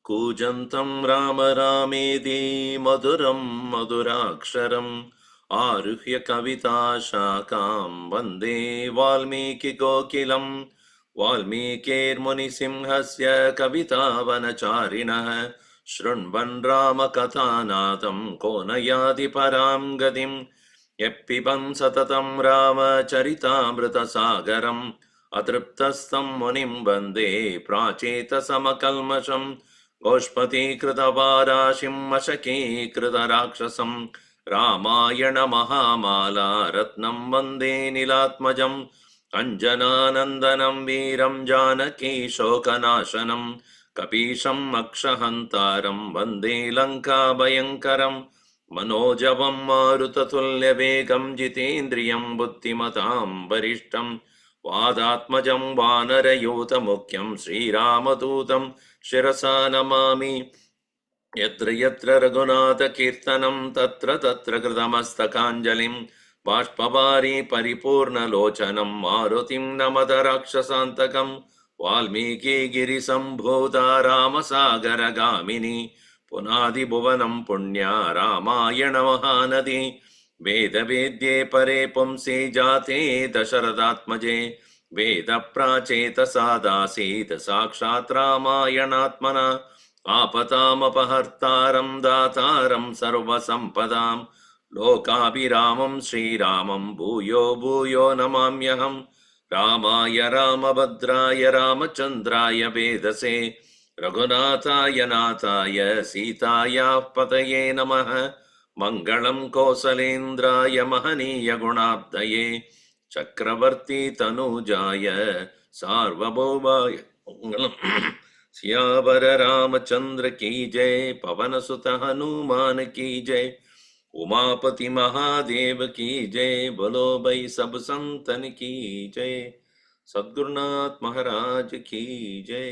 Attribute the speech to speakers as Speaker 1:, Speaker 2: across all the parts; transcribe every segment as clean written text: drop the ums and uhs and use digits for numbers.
Speaker 1: कूजन्तं राम रामेति मधुरं मधुराक्षरम् आरुह्य कविताशाखां वन्दे वाल्मीकिकोकिलम् वाल्मीकिर्मुनिसिंहस्य कवितावनचारिणः शृण्वन् रामकथानादं को न याति परां गतिम् यः पिबन् सततं रामचरितामृतसागरम् अतृप्तस्तं मुनिं वन्दे प्राचेतसमकल्मषं गोष्पतीकृतवाराशिं मशकीकृतराक्षसं रामायणमहामाला रत्नं वन्दे नीलात्मजम् अञ्जनानन्दनं वीरं जानकी शोकनाशनं कपीशम् अक्षहन्तारं वन्दे लङ्काभयङ्करं मनोजवं मारुततुल्यवेगं जितेन्द्रियं बुद्धिमतां वरिष्ठं वादात्मजं वानरयूतमुख्यं श्रीरामदूतं शिरसा नमामि यत्र यत्र रघुनाथकीर्तनं तत्र तत्र कृतमस्तकाञ्जलिं बाष्पवारी परिपूर्णलोचनं मारुतिं नमत राक्षसान्तकं वाल्मीकिगिरिसम्भूता रामसागरगामिनी पुनादिभुवनं पुण्या रामायणमहानदी वेदवेद्ये परे पुंसि जाते दशरथात्मजे वेदप्राचेतसादासीत् साक्षात् रामायणात्मना आपतामपहर्तारं दातारं सर्वसम्पदां लोकाभिरामं श्रीरामं भूयो भूयो नमाम्यहं रामाय रामभद्राय रामचन्द्राय वेदसे रघुनाथाय नाथाय सीतायाः पतये नमः मङ्गलं कौसलेन्द्राय महनीय गुणाब्धये चक्रवर्ती तनूजाय सार्वभौमाय मङ्गलम् सियावर रामचंद्र की जय पवन सुत हनुमान की जय उमापति महादेव की जय बोलो भाई सब संतन की जय सद्गुरुनाथ महाराज की जय।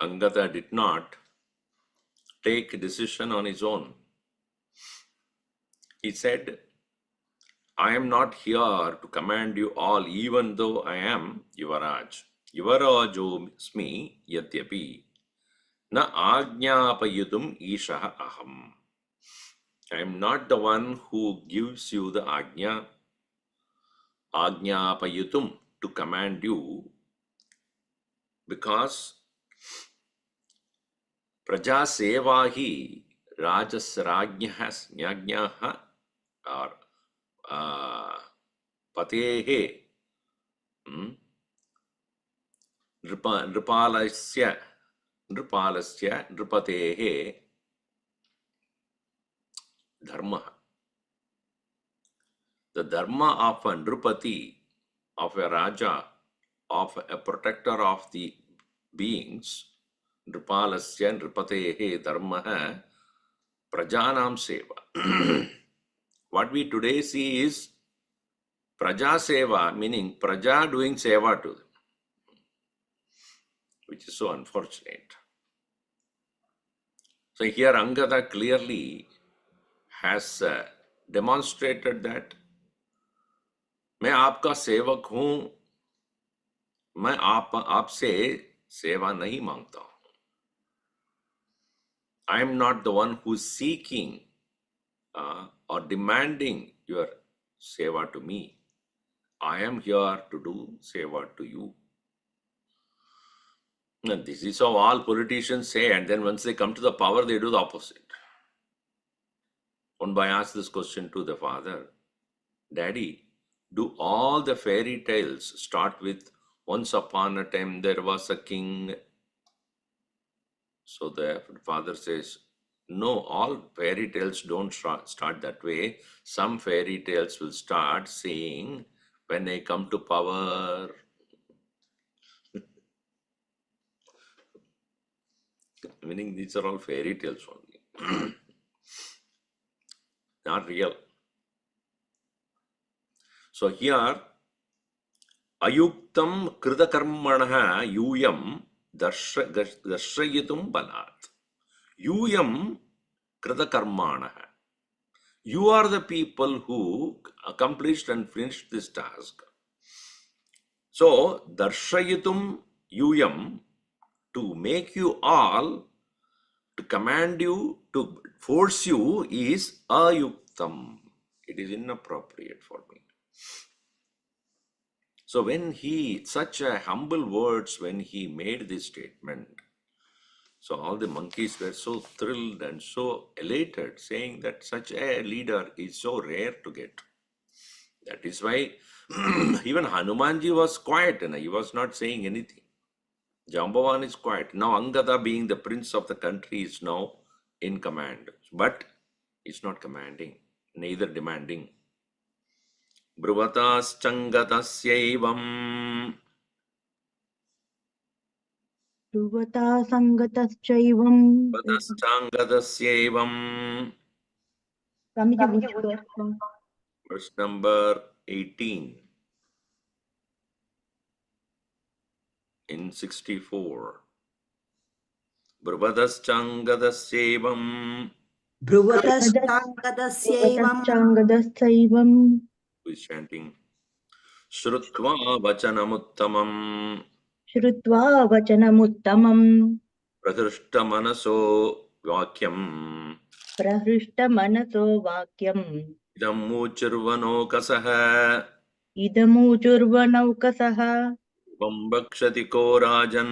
Speaker 1: Angada did not take a decision on his own. He said, I am not here to command you all, even though I am Yuvaraj. Yuvarajosmi yadyapi na ajñapayutum ishaha aham. I am not the one who gives you the ajna, ajñapayutum, to command you, because praja sevahi rajasrajñah jnajñah or patehe nripalasya nripatehe dharma. The dharma of a nripati, of a raja, of a protector of the beings, nripalasya nripatehe dharma prajanam seva. What we today see is praja seva, meaning praja doing seva to them, which is so unfortunate. So here Angada clearly has demonstrated that मैं आपका सेवक हूं, मैं आपसे सेवा नहीं मांगता हूं. I am not the one who is seeking or demanding your seva to me. I am here to do seva to you. And this is how all politicians say, and then once they come to the power, they do the opposite. One boy asked this question to the father, Daddy, do all the fairy tales start with once upon a time there was a king? So the father says, no, all fairy tales don't start that way. Some fairy tales will start saying, when I come to power. Meaning these are all fairy tales only. Not real. So here, ayuktam kritakarmanaha yuyam darshayitum balat. Yuyam kritakarmanaha. You are the people who accomplished and finished this task. So, darshayitum yuyam, to make you all, to command you, to force you, is ayuktam. It is inappropriate for me. So when he, such a humble words, when he made this statement, so all the monkeys were so thrilled and so elated, saying that such a leader is so rare to get. That is why even Hanumanji was quiet, and he was not saying anything. Jambavan is quiet. Now Angada, being the prince of the country, is now in command. But it's not commanding, neither demanding. Bruvataschangatasyaivam.
Speaker 2: Dhuvata sangataschaivam.
Speaker 1: Bruvataschangatasyaivam.
Speaker 2: Swamiji, which verse?
Speaker 1: Verse number 18 in 64. Bruvataschangatasyaivam.
Speaker 3: Bhruvataśtāṅgadasyavam
Speaker 2: Dhuvataschangadasthaivam.
Speaker 1: Who is chanting? Shrutva vachanamuttamam.
Speaker 2: Shrutva vachanamuttamam.
Speaker 1: Prahrishtamanaso vakyam.
Speaker 2: Prahrishtamanaso vakyam.
Speaker 1: Idam muchirvanokasaha.
Speaker 2: Idamuchurvanaukasaha.
Speaker 1: Evam vakshati ko rajan.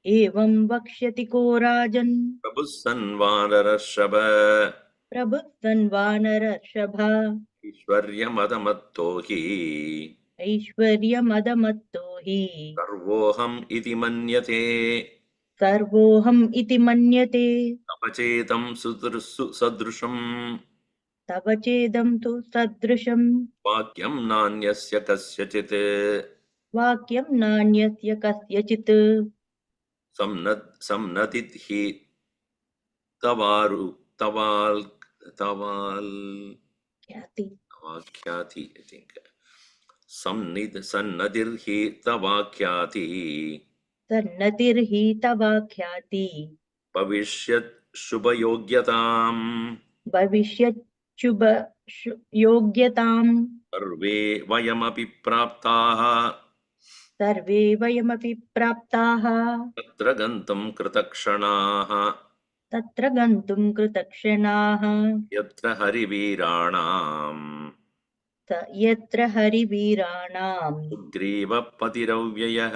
Speaker 2: Evam vakshyati ko rajan.
Speaker 1: Prabhusan vanarashabha.
Speaker 2: Prabhusan vanarashabha.
Speaker 1: Ishwaryamadamato hi.
Speaker 2: Aishwaryamadamato hi.
Speaker 1: Sarvoham iti manyate.
Speaker 2: Sarvoham iti manyate.
Speaker 1: Tapachetam sadrusham.
Speaker 2: Tavachedam tu sadrusham.
Speaker 1: Vakyam nanyasya kasyachit.
Speaker 2: Vakyam nanyasya kasyachit.
Speaker 1: Samnatit hi taval vakyati, I think. Sannadir hi tavakyati.
Speaker 2: Sannatirhi tavakhyati.
Speaker 1: Bhavishyat shubhayogyatam.
Speaker 2: Bhavishyat shubha yogyatam.
Speaker 1: Sarve vayamapi praptaha.
Speaker 2: Sarve vayamapi praptaha.
Speaker 1: Tatra gantam kritakshanaha.
Speaker 2: Tatra gantum kritakshanaha.
Speaker 1: Yatra hariviranam.
Speaker 2: Yatra hariviranam.
Speaker 1: Sugriva patiravyayah.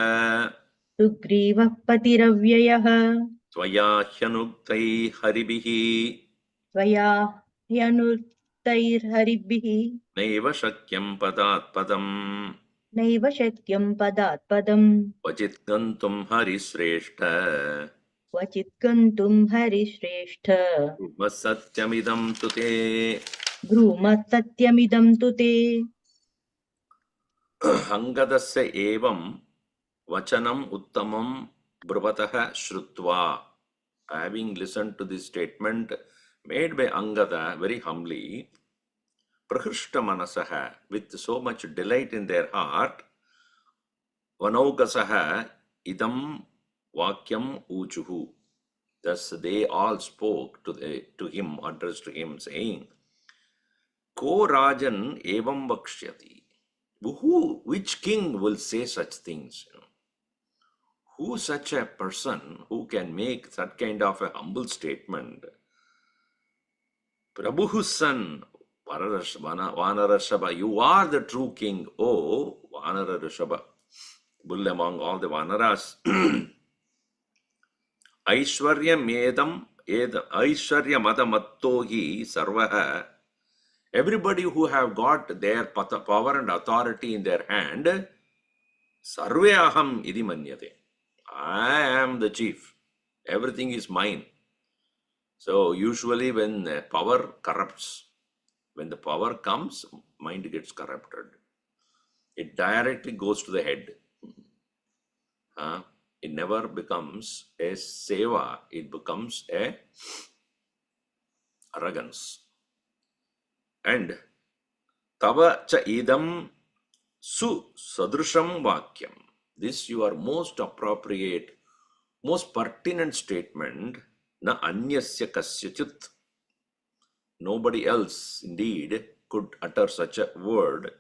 Speaker 2: Sugriva patiravyayah.
Speaker 1: Tvaya hyanuktai haribihi.
Speaker 2: Tvaya hyanuktair haribihi.
Speaker 1: Naiva shakyam padat padam.
Speaker 2: Naiva shakyam padat padam.
Speaker 1: Vachit gantum harisreshta.
Speaker 2: Vachit gantum harishrestha.
Speaker 1: Satyamidam tute.
Speaker 2: Bruma satyamidam tute.
Speaker 1: Angadasya evam vachanam uttamam bruvataha shrutva. Having listened to this statement made by Angada very humbly, prahrishta manasaha, with so much delight in their heart, vanaukasaha idam vakyam uchuhu. Thus they all spoke to him, addressed to him, saying, Ko rajan evam vakshyati. Which king will say such things? Who such a person who can make that kind of a humble statement? Prabhu's son, Vanarashaba, you are the true king, O Vanarashaba, bull among all the Vanaras. Aishwarya madamattohi sarvaha. Everybody who have got their power and authority in their hand, sarve aham idi manyate. I am the chief. Everything is mine. So usually when power corrupts, when the power comes, mind gets corrupted. It directly goes to the head. It never becomes a seva. It becomes a arrogance. And tava cha idam su sadrusham vakyam. This your most appropriate, most pertinent statement, na anyasya kasyachit. Nobody else indeed could utter such a word.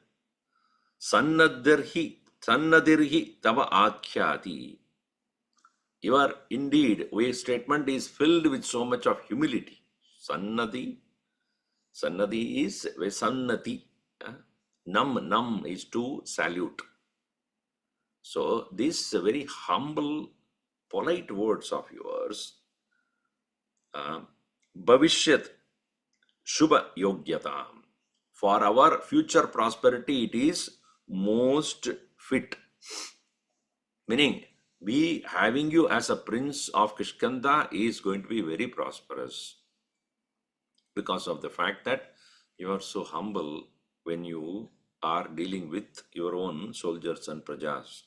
Speaker 1: Sannadirhi tava akhyati. Your indeed way statement is filled with so much of humility. Sannati is Vesannati. Nam is to salute. So these very humble, polite words of yours, Bhavishyat Shubha Yogyata. For our future prosperity, it is most fit. Meaning, we having you as a prince of Kishkanda is going to be very prosperous because of the fact that you are so humble when you are dealing with your own soldiers and prajas.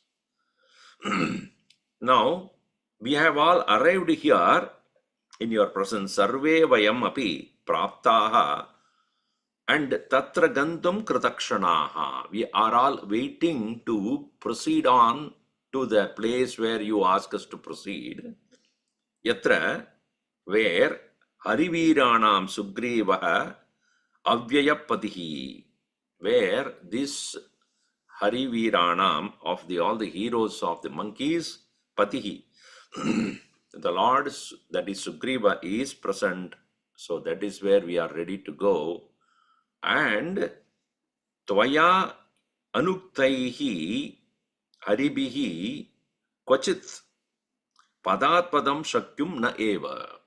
Speaker 1: Now, we have all arrived here in your presence. Sarve vayam api praptaha and tatra gandham kritakshanaha. We are all waiting to proceed on to the place where you ask us to proceed. Yatra, where Hariviranam Sugrivaha Avyayapatihi, where this Hariviranam of all the heroes of the monkeys, Patihi, the Lord, that is Sugriva, is present. So that is where we are ready to go. And Tvaya Anuktaihi Haribihi Kvachit Padat Padam Shakyum Na Eva.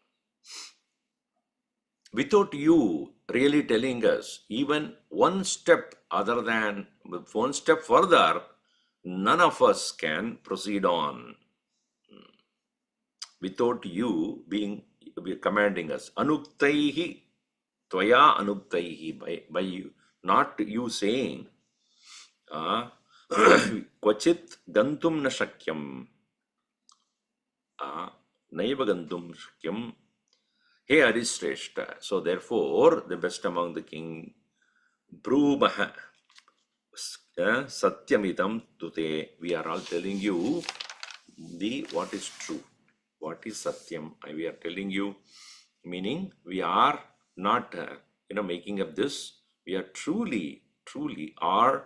Speaker 1: Without you really telling us even one step other than one step further, none of us can proceed on. Without you commanding us. Anuktaihi, Tvaya Anuktaihi, by you, not you saying, Kvachit Gantum Na Shakyam, Naiva Gantum Shakyam. Hey Arishreshta. So therefore, the best among the king, Brumaha Satyamitam Tute. We are all telling you what is true, what is Satyam. We are telling you, meaning we are not making up this. We are truly are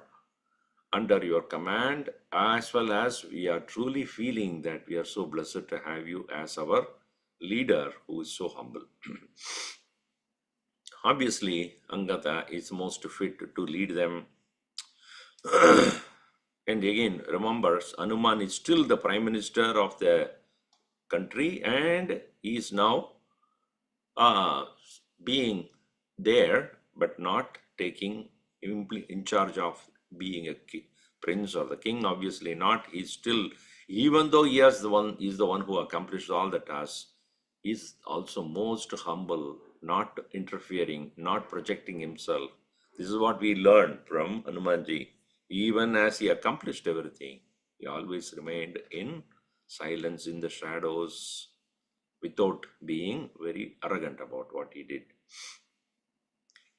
Speaker 1: under your command, as well as we are truly feeling that we are so blessed to have you as our leader who is so humble. Obviously, Angada is most fit to lead them. And again, remember, Hanuman is still the prime minister of the country, and he is now being there, but not taking in charge of being a prince or the king. Obviously not. He's still, even though he is the one who accomplished all the tasks, is also most humble, not interfering, not projecting himself. This is what we learned from Hanumanji. Even as he accomplished everything, he always remained in silence, in the shadows, without being very arrogant about what he did.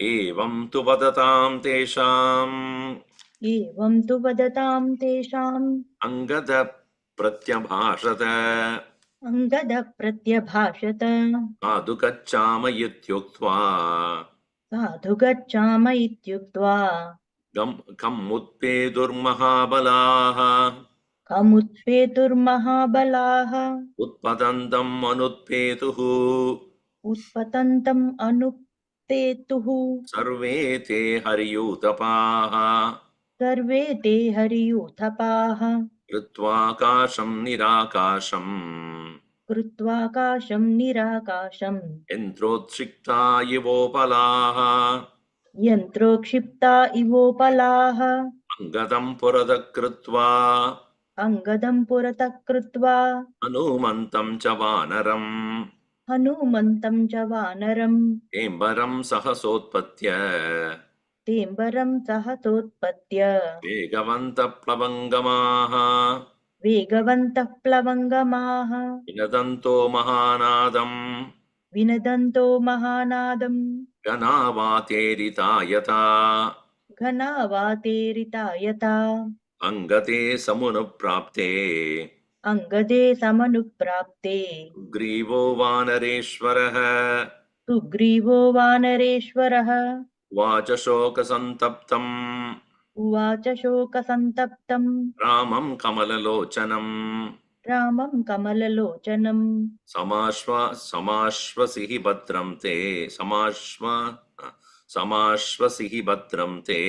Speaker 1: Evam tu vadatam tesham.
Speaker 2: Evam tu vadatam tesham.
Speaker 1: Angada pratyabhashata.
Speaker 2: Angada pratyabhashata.
Speaker 1: Sadhu gacchama ityuktva.
Speaker 2: Sadhu gacchama ityuktva.
Speaker 1: Kam mutpedur mahabalaha.
Speaker 2: Kamutpetur mahabalaha.
Speaker 1: Utpadantam anutpetuhu.
Speaker 2: Utpatantam anuptetuhu.
Speaker 1: Sarve te hariyutapaha.
Speaker 2: Sarve te hariyuthapaha.
Speaker 1: Kritvakasham nirakasham.
Speaker 2: Krutvakasham nirakasham.
Speaker 1: Yantrodshikta yivopalaha.
Speaker 2: Yantrokshipta ivopalaha.
Speaker 1: Angadam puradakritva.
Speaker 2: Angadam puratak krutva.
Speaker 1: Hanumantam cha vanaram.
Speaker 2: Hanumantam cha vanaram.
Speaker 1: Tembaram sahasotpatya.
Speaker 2: Tembaram sahasotpatya.
Speaker 1: Vegavanta plavangamaha.
Speaker 2: Vegavantah plavangamaha.
Speaker 1: Vinadanto mahanadam.
Speaker 2: Vinadanto mahanadam.
Speaker 1: Ganavateritayata.
Speaker 2: Ghanavateritayata.
Speaker 1: Angate samunaprapte.
Speaker 2: Angade samanuprapte.
Speaker 1: Grivo vanareshvaraha.
Speaker 2: सुग्रीवो वानरेश्वरः
Speaker 1: वाचशोकसन्तप्तम्
Speaker 2: उवाच शोकसन्तप्तम्
Speaker 1: रामं कमललोचनम्
Speaker 2: रामं कमललोचनम्
Speaker 1: समाश्वसिहि भद्रं ते समाश्वसिहि भद्रं ते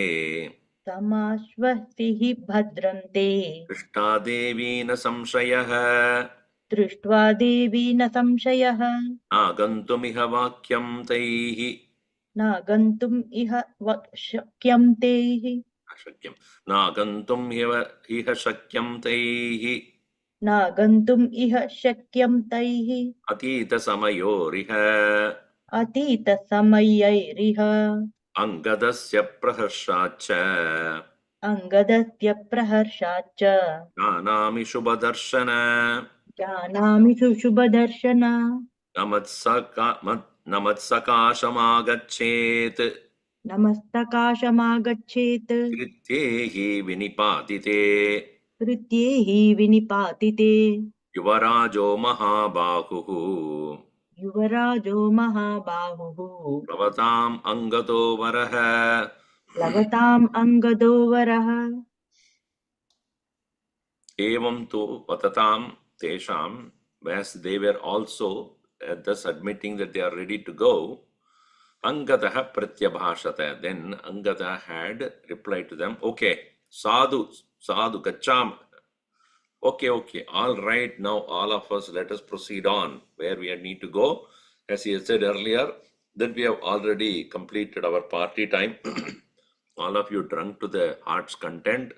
Speaker 2: समाश्वसिः भद्रं ते
Speaker 1: दृष्टा देवी न संशयः
Speaker 2: दृष्ट्वा देवी न संशयः
Speaker 1: नागन्तुमिह वाक्यं तैः
Speaker 2: नागन्तुम् इह शक्यं तैः
Speaker 1: अशक्यं नागन्तुम् इह शक्यं तैः
Speaker 2: नागन्तुम् इह शक्यं तैः
Speaker 1: अतीतसमयोरिह
Speaker 2: अतीतसमयैरिह
Speaker 1: अङ्गदस्य प्रहर्षाच्च
Speaker 2: अङ्गदस्य प्रहर्षाच्च
Speaker 1: जानामि शुभदर्शन
Speaker 2: जानामि सुशुभदर्शन
Speaker 1: न मत्सकाशमागच्छेत्
Speaker 2: नमस्तकाशमागच्छेत्
Speaker 1: कृत्ये हि विनिपातिते
Speaker 2: कृत्ये हि विनिपातिते
Speaker 1: युवराजो महाबाहुः
Speaker 2: युवराजो महाबाहुः
Speaker 1: प्लवताम् अङ्गतो वरः
Speaker 2: प्लवताम् अङ्गदो वरः
Speaker 1: एवं तु वततां तेषां, as they were also thus admitting that they are ready to go, Angadaha pratyabhashata. Then Angada had replied to them, okay, sadhu, gacham. Okay, all right, now all of us, let us proceed on where we need to go. As he had said earlier, that we have already completed our party time. All of you drunk to the heart's content.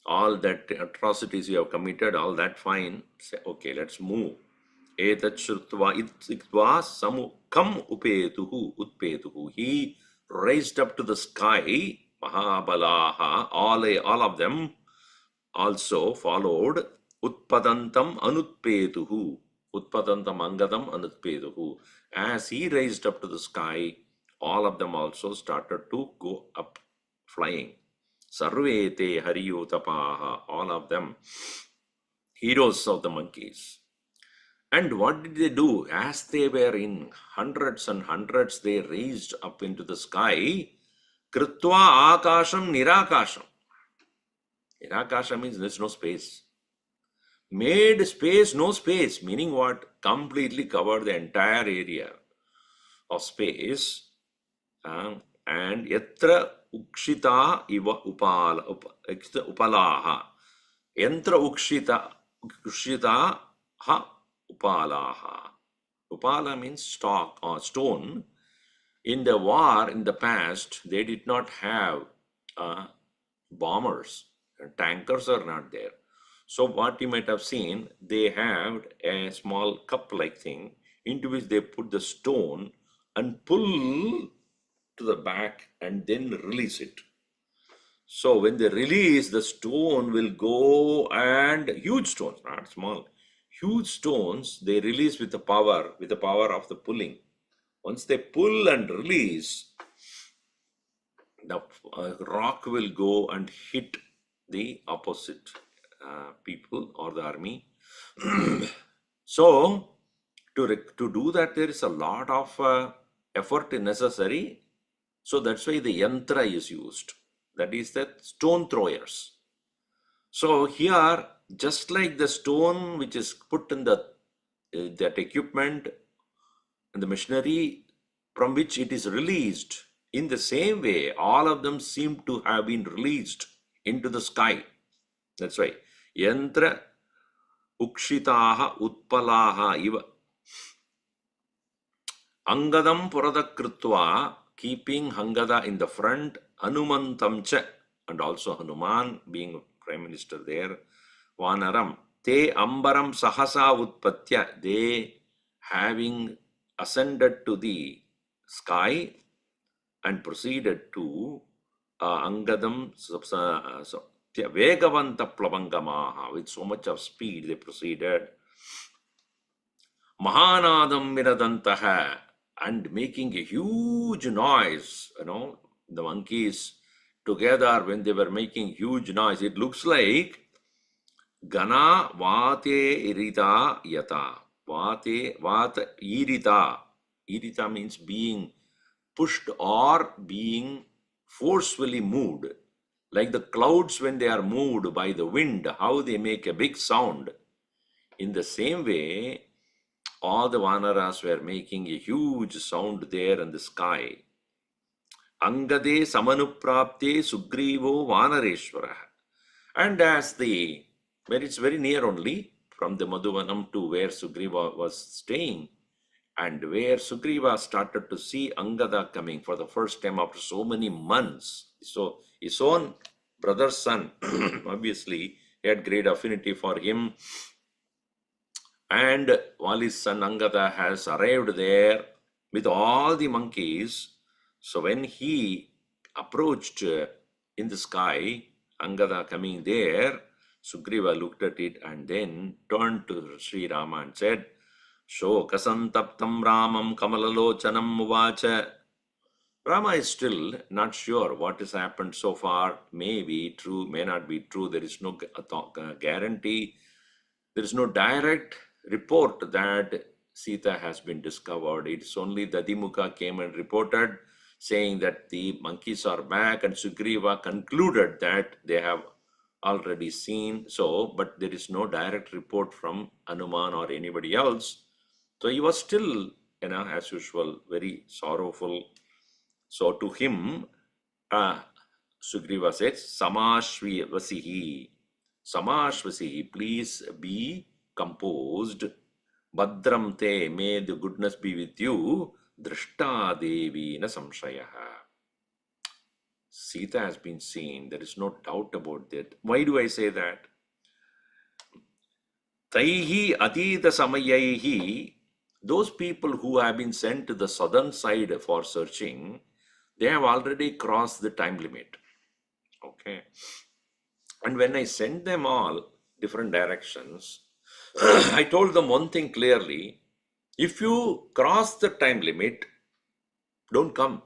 Speaker 1: All that atrocities you have committed, all that fine. Say, okay, let's move. Etat shrutva ittva samukam utpetuhu. He raised up to the sky, Mahabalaha, all of them also followed Utpadantam Anutpetuhu. Utpadantam Angadam Anutpetuhu. As he raised up to the sky, all of them also started to go up flying. Sarvete Hariyutapaha, all of them heroes of the monkeys. And what did they do? As they were in hundreds and hundreds, they raised up into the sky. Kritva Akasham Nirakasham. Nirakasha means there's no space. Made space, no space, meaning what? Completely covered the entire area of space. And yatra ukshita iva upalaha. Yantra ukshita ha upalaha. Upala means stock or stone. In the war, in the past, they did not have bombers. Tankers are not there. So what you might have seen, they have a small cup-like thing into which they put the stone and pull to the back and then release it. So when they release, the stone will go, and huge stones, not small, huge stones, they release with the power of the pulling. Once they pull and release, the rock will go and hit the opposite people or the army. So to do that, there is a lot of effort necessary. So that's why the yantra is used. That is the stone throwers. So here, just like the stone which is put in that equipment and the machinery from which it is released, in the same way, all of them seem to have been released into the sky. That's why yantra ukshitaha utpalaha iva angadam puradakritva, keeping Angada in the front, Hanumantam cha, and also Hanuman being prime minister there, Vanaram te ambaram sahasa utpatya, they having ascended to the sky and proceeded to Angadam Vegavanta Plavangamaha, with so much of speed they proceeded. Mahanadam Viradantaha, and making a huge noise. The monkeys together, when they were making huge noise, it looks like Gana Vate Irita Yata. Vate Vata Irita. Irita means being pushed or being forcefully moved. Like the clouds when they are moved by the wind, how they make a big sound. In the same way, all the Vanaras were making a huge sound there in the sky. Angade Samanuprapte Sugrivo Vanareshwara. And where it's very near only from the Madhuvanam to where Sugriva was staying, and where Sugriva started to see Angada coming for the first time after so many months. So his own brother's son, obviously, he had great affinity for him. And Vali's son Angada has arrived there with all the monkeys. So when he approached in the sky, Angada coming there, Sugriva looked at it and then turned to Sri Rama and said, Shokasantaptam Ramam Kamalalochanam Uvacha. Rama is still not sure what has happened so far. May be true, may not be true. There is no guarantee. There is no direct report that Sita has been discovered. It's only Dadimukha came and reported saying that the monkeys are back, and Sugriva concluded that they have already seen. So, but there is no direct report from Hanuman or anybody else. So he was still, as usual, very sorrowful. So to him, Sugriva said, Samashvasihi. Samashvasihi, please be composed. Badram te, may the goodness be with you. Drishta devi na samshayaha. Sita has been seen. There is no doubt about that. Why do I say that? Taihi atita samayaihi. Those people who have been sent to the southern side for searching, they have already crossed the time limit. Okay. And when I sent them all different directions, I told them one thing clearly: if you cross the time limit, don't come.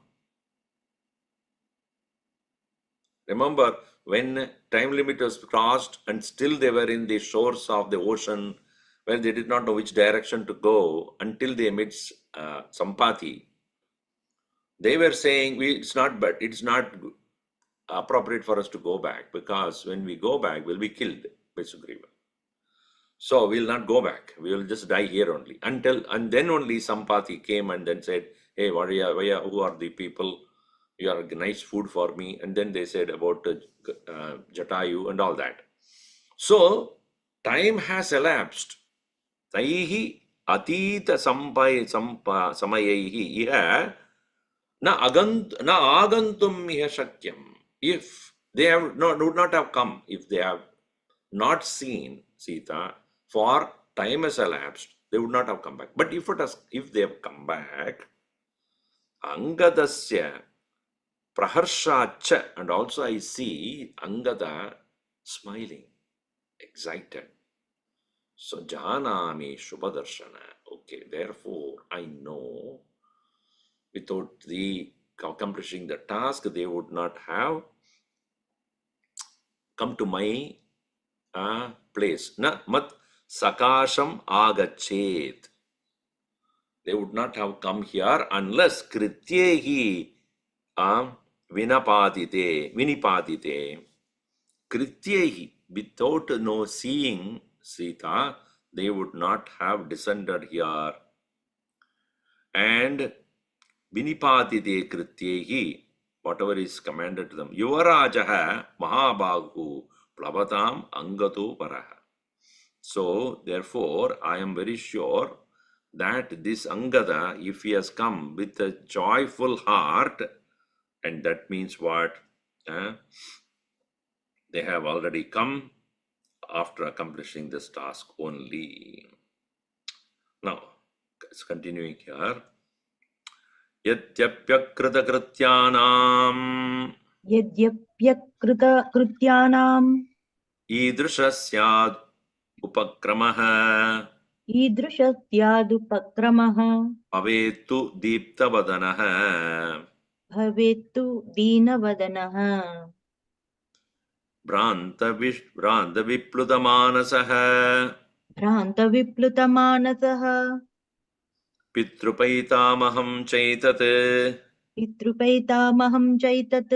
Speaker 1: Remember, when time limit was crossed and still they were in the shores of the ocean where they did not know which direction to go until they met Sampati, they were saying, it's not appropriate for us to go back, because when we go back, we'll be killed by Sugriva. So we'll not go back. We will just die here only. And then only Sampati came and then said, hey, who are the people? You are nice food for me. And then they said about Jatayu and all that. So time has elapsed. Taihi atita samayaihi iha na agantum iha shakyam. If they would not have come, if they have not seen Sita, for time has elapsed, they would not have come back. But if they have come back, Angadasya praharshacha, and also I see Angada smiling, excited. So janami shubhadarshana. Okay, therefore I know without accomplishing the task, they would not have come to my place. Na mat sakasham agachet. They would not have come here unless krityehi vinipatite. Krityehi, without seeing Sita, they would not have descended here. And vinipatite krityehi, whatever is commanded to them. Yuvarajaha mahabahu plavatam angatu paraha. So, therefore, I am very sure that this Angada, if he has come with a joyful heart, and that means what? They have already come after accomplishing this task only. Now, it's continuing here. Yadyapyakrita krityanam idrishasyad upakramah bhavetu
Speaker 2: deenavadanah
Speaker 1: Branta viplutamanasaha
Speaker 2: Bhranta viplutamanasaha
Speaker 1: पितृपैतामहं चैतत्
Speaker 2: पितृपैतामहं चैतत्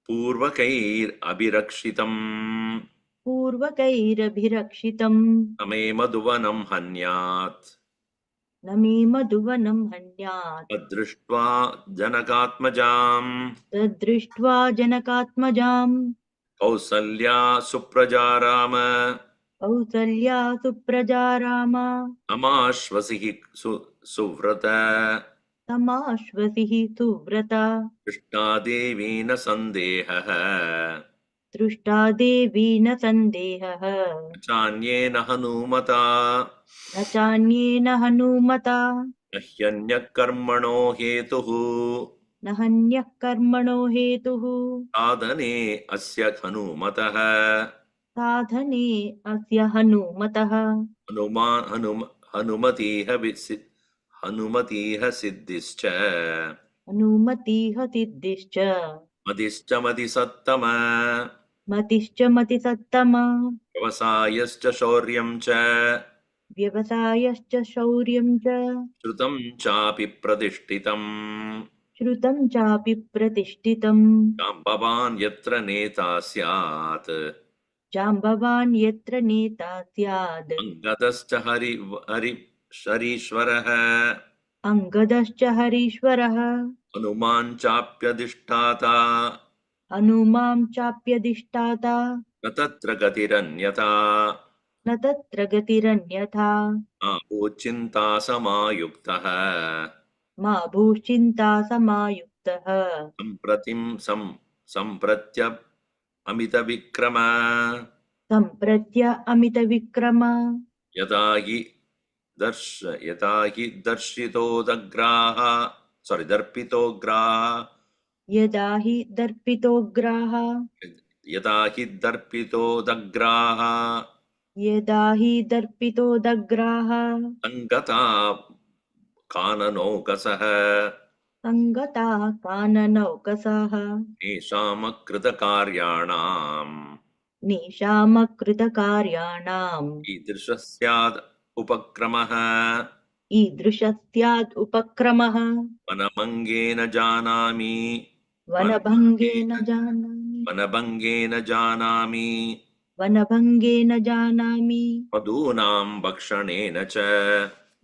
Speaker 1: पूर्वकैरभिरक्षितम्
Speaker 2: पूर्वकैरभिरक्षितम्
Speaker 1: न मे मधुवनं हन्यात्
Speaker 2: न मे मधुवनं हन्यात्
Speaker 1: तद्दृष्ट्वा जनकात्मजाम्
Speaker 2: तद्दृष्ट्वा जनकात्मजाम्
Speaker 1: कौसल्या सुप्रजा राम
Speaker 2: कौसल्या सुप्रजा रामा
Speaker 1: अमाश्वसिः सुव्रत
Speaker 2: तमाश्वसिः सुव्रता
Speaker 1: कृष्णा देवी न सन्देहः
Speaker 2: दृष्टा देवी न सन्देहः
Speaker 1: चान्येन हनूमता
Speaker 2: न चान्येन हनूमता
Speaker 1: न ह्यन्यः कर्मणो हेतुः
Speaker 2: न हन्यः कर्मणो हेतुः
Speaker 1: साधने अस्य हनूमतः
Speaker 2: साधने अस्य हनूमतः
Speaker 1: हनुमतीह सिद्धिश्च
Speaker 2: हनूमतिः सिद्धिश्च
Speaker 1: मदिश्च मदिसत्तम
Speaker 2: मतिश्च मतिसत्तमा
Speaker 1: व्यवसायश्च शौर्यं च
Speaker 2: व्यवसायश्च शौर्यं च
Speaker 1: श्रुतं चापि प्रतिष्ठितम्
Speaker 2: श्रुतं चापि प्रतिष्ठितम्
Speaker 1: जाम्बवान् यत्र नेता स्यात्
Speaker 2: जाम्बवान् यत्र नेता स्याद्
Speaker 1: अङ्गदश्च हरीश्वरः
Speaker 2: अङ्गदश्च हरीश्वरः
Speaker 1: हनुमान् चाप्यधिष्ठाता
Speaker 2: हनूमां चाप्यधिष्ठाता
Speaker 1: न तत्र गतिरन्यथा
Speaker 2: न तत्र गतिरन्यथा
Speaker 1: आपोचिन्ता समायुक्तः
Speaker 2: मा भूश्चिन्ता समायुक्तः
Speaker 1: सम्प्रतिं सम्प्रत्य अमितविक्रम
Speaker 2: सम्प्रत्य अमितविक्रम
Speaker 1: यथा हि दर्शितोदग्राः दर्पितोग्राः
Speaker 2: यदा हि दर्पितोग्राः
Speaker 1: यथा हि दर्पितोदग्राः
Speaker 2: यदा हि दर्पितोदग्राः
Speaker 1: सङ्गता काननौकसः
Speaker 2: सङ्गताः काननौकसाः
Speaker 1: येषामकृतकार्याणाम्
Speaker 2: निशामकृतकार्याणाम्
Speaker 1: ईदृशः स्याद् उपक्रमः
Speaker 2: ईदृशः स्यात् उपक्रमः
Speaker 1: वनभङ्गेन जानामि
Speaker 2: वनभङ्गेन जानामि
Speaker 1: वनभङ्गेन जानामि
Speaker 2: वनभङ्गेन जानामि
Speaker 1: मधूनां भक्षणेन च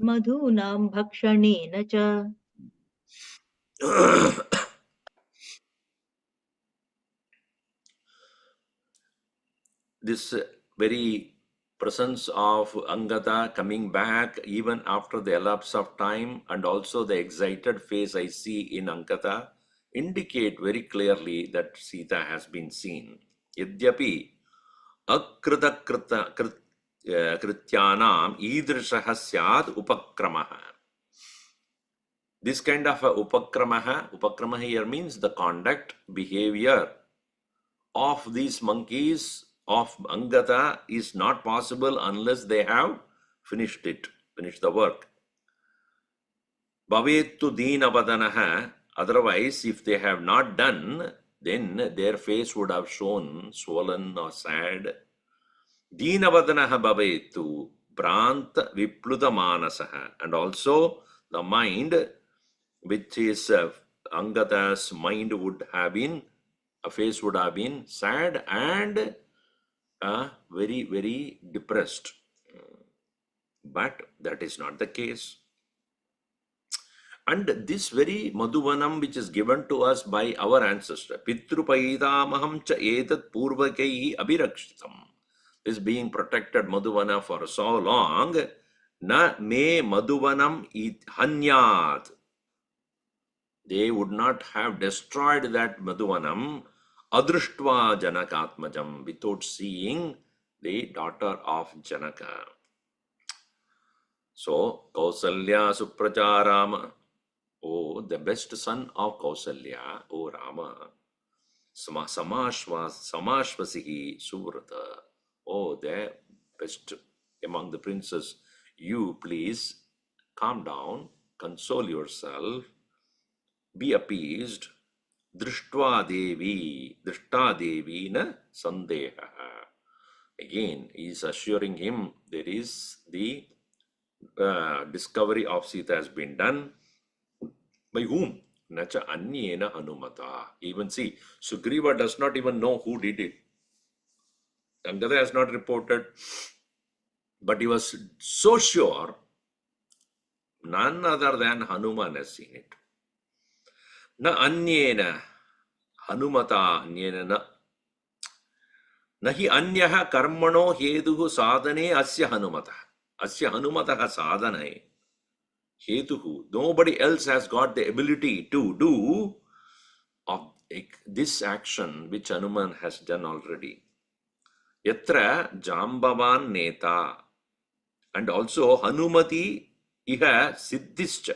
Speaker 2: मधूनां भक्षणेन च
Speaker 1: this very presence of Angada coming back even after the elapse of time and also the excited face I see in Angada indicate very clearly that Sita has been seen. Yadyapi akrita krityanam idrishaha syad upakramaha. This kind of upakramaha here means the conduct, behavior of these monkeys of Angada is not possible unless they have finished the work. Bhavettu deenavadanaha, otherwise if they have not done, then their face would have shown swollen or sad. Deenavadanaha bhavettu pranta vipluta manasaha, and also the mind, which is Angada's mind would have been, a face would have been sad and very, very depressed. But that is not the case. And this very Madhuvanam which is given to us by our ancestor, Pitrupaidamaham cha etat purvakaihi abhirakshitam, is being protected Madhuvana for so long, na me Madhuvanam hanyat. They would not have destroyed that Madhuvanam adrishtva janakatmajam, without seeing the daughter of Janaka. So, Kausalya Supraja Rama, oh, the best son of Kausalya, oh Rama, Samashvasihi Suvrata, oh, the best among the princes, you please calm down, console yourself, be appeased. Drishta Devi na sandeha. Again, he is assuring him there is the discovery of Sita has been done. By whom? Nacha anyena Hanumata. Even see, Sugriva does not even know who did it. Angada has not reported, but he was so sure none other than Hanuman has seen it. Na anyena Hanumata anyena na. Nahi anyaha karmano heduhu sadhane asya Hanumata. Asya Hanumata sadhane hetuhu. Nobody else has got the ability to do of this action which Hanuman has done already. Yatra Jambavan Neta. And also Hanumati iha siddhischa.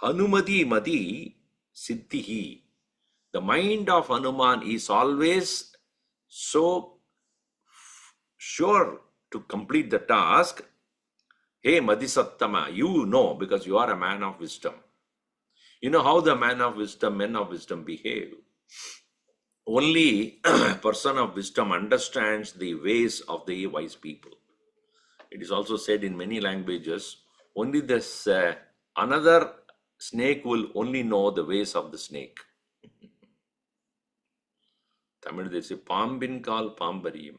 Speaker 1: Hanumati mati siddhihi. The mind of Hanuman is always so sure to complete the task. Hey Madhisattama, you know, because you are a man of wisdom. You know how the men of wisdom behave. Only a person of wisdom understands the ways of the wise people. It is also said in many languages, only this another snake will only know the ways of the snake. Tamil they say, Pambin kal pambariyam.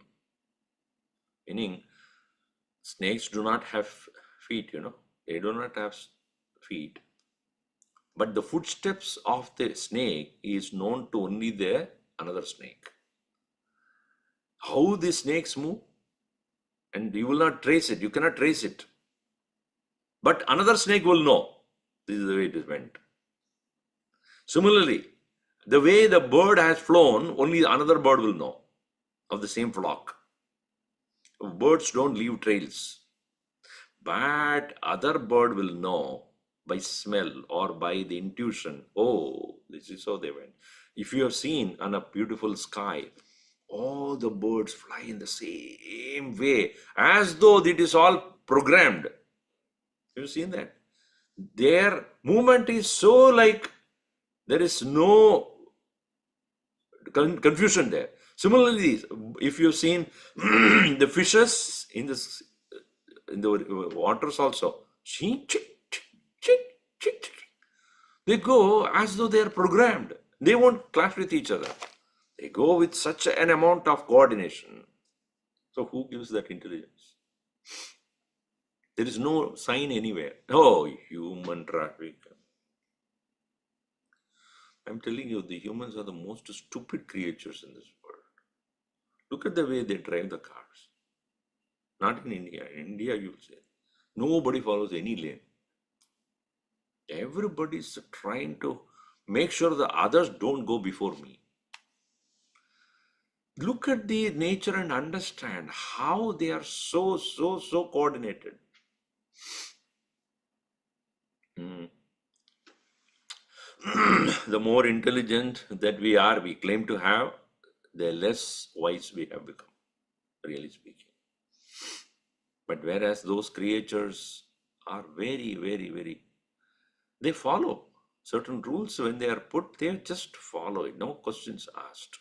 Speaker 1: Meaning, snakes do not have feet, They do not have feet. But the footsteps of the snake is known to only the another snake. How the snakes move, and you will not trace it. You cannot trace it. But another snake will know. This is the way it went. Similarly, the way the bird has flown, only another bird will know of the same flock. Birds don't leave trails. But other bird will know by smell or by the intuition. Oh, this is how they went. If you have seen on a beautiful sky, all the birds fly in the same way, as though it is all programmed. You've seen that? Their movement is so like there is no confusion there. Similarly, if you've seen the fishes in the waters also, they go as though they are programmed. They won't clash with each other. They go with such an amount of coordination. So who gives that intelligence? There is no sign anywhere. Oh, human traffic. I'm telling you, the humans are the most stupid creatures in this world. Look at the way they drive the cars. Not in India. In India, you will say, nobody follows any lane. Everybody is trying to make sure the others don't go before me. Look at the nature and understand how they are so coordinated. The more intelligent that we are, we claim to have, the less wise we have become, really speaking. But whereas those creatures are very, they follow certain rules when they are put, they just follow it, no questions asked.